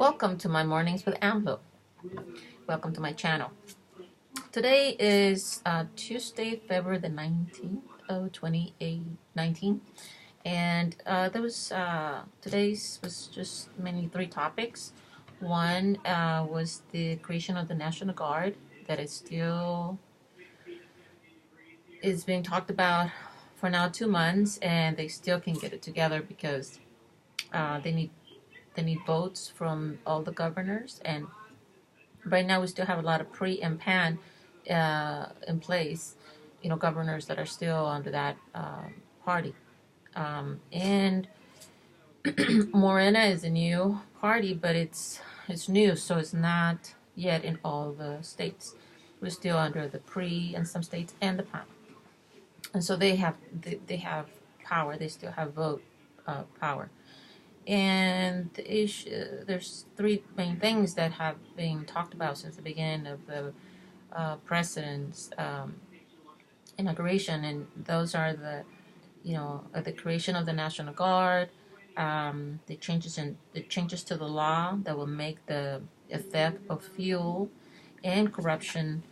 Welcome to my mornings with AMLO. Welcome to my channel. Today is Tuesday, February the 19th of 2019, and today's was just mainly three topics. One was the creation of the National Guard that is being talked about for now 2 months, and they still can get it together because they need votes from all the governors, and right now we still have a lot of pre and pan in place, governors that are still under that party. And Morena is a new party, but it's new, so it's not yet in all the states. We're still under the pre in some states and the pan, and so they have power. They still have vote power. And there's three main things that have been talked about since the beginning of the president's inauguration, and those are the creation of the National Guard, the changes to the law that will make the theft of fuel and corruption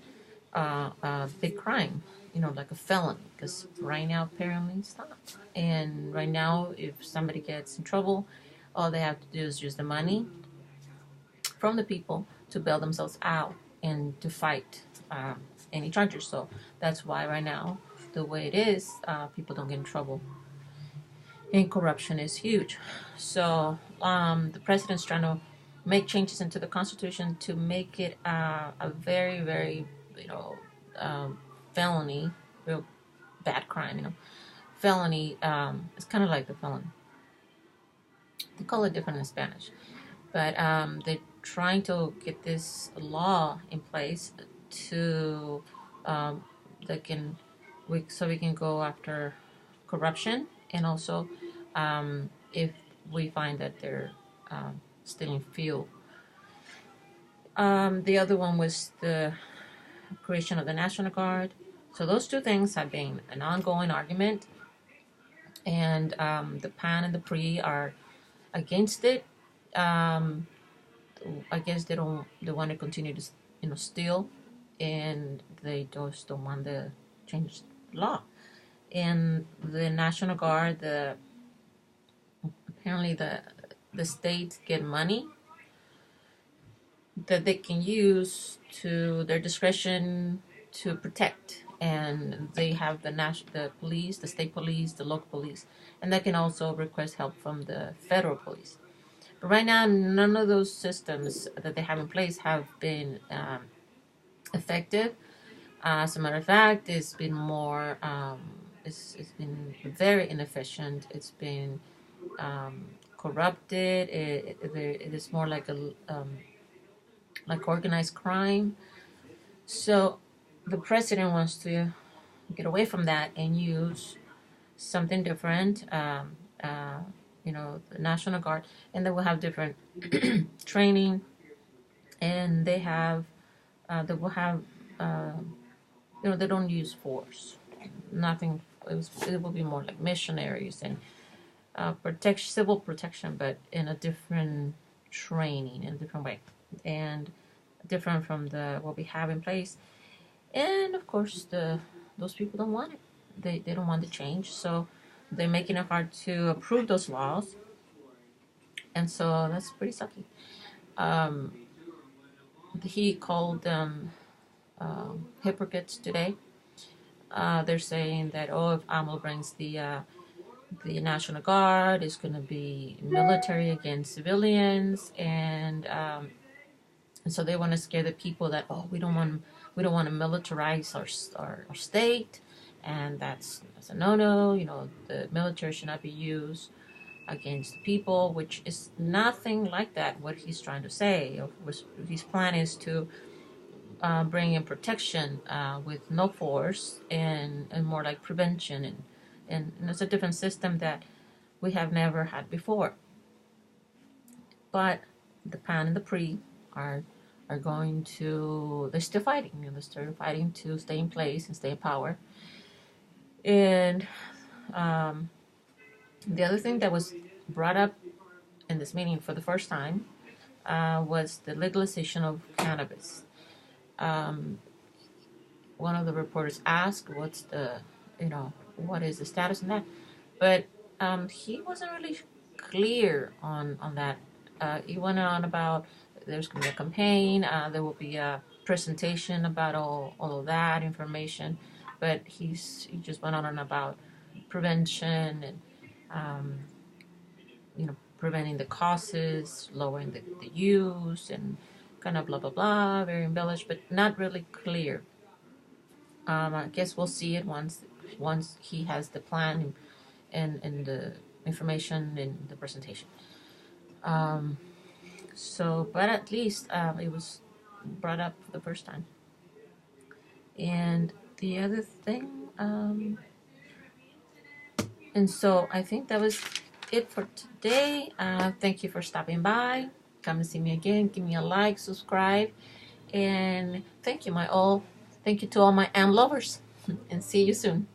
a big crime, like a felony, because right now apparently it's not. And right now, if somebody gets in trouble, all they have to do is use the money from the people to bail themselves out and to fight any charges. So that's why right now, the way it is, people don't get in trouble. And corruption is huge. So the president's trying to make changes into the Constitution to make it a very, very, felony, real bad crime, felony. It's kind of like the felon. They call it different in Spanish, but they're trying to get this law in place to so we can go after corruption, and also if we find that they're stealing fuel. The other one was the creation of the National Guard. So those two things have been an ongoing argument, and the PAN and the PRI are against it. I guess they want to continue to steal, and they just don't want to change the law. And the National Guard, apparently the states get money that they can use to their discretion to protect, and they have the police, the state police, the local police, and they can also request help from the federal police. But right now, none of those systems that they have in place have been effective. As a matter of fact, it's been it's been very inefficient. It's been corrupted. It is more like like organized crime. So the president wants to get away from that and use something different. The National Guard, and they will have different training, and they will have they don't use force. Nothing. It will be more like missionaries and civil protection, but in a different training, in a different way, and different from what we have in place. And of course, those people don't want it. They don't want the change, so they're making it hard to approve those laws, and so that's pretty sucky. He called them hypocrites today. They're saying that if AMLO brings the National Guard, it's going to be military against civilians, and so they want to scare the people that we don't want to militarize our state, and that's a no. The military should not be used against the people, which is nothing like that. What he's trying to say, his plan is to bring in protection with no force, and more like prevention, and it's a different system that we have never had before. But the PAN and the PRI are they're still fighting. They're still fighting to stay in place and stay in power. And the other thing that was brought up in this meeting for the first time was the legalization of cannabis. Um, One of the reporters asked, "What's the, what is the status on that?" But he wasn't really clear on that. He went on about there's going to be a campaign, there will be a presentation about all of that information, but he just went on and about prevention and preventing the causes, lowering the use, and kind of blah blah blah, very embellished, but not really clear. I guess we'll see it once he has the plan and the information in the presentation. But at least it was brought up for the first time. And the other thing, and so I think that was it for today. Thank you for stopping by. Come and see me again. Give me a like, subscribe, and thank you, my all. Thank you to all my AMLovers, and see you soon.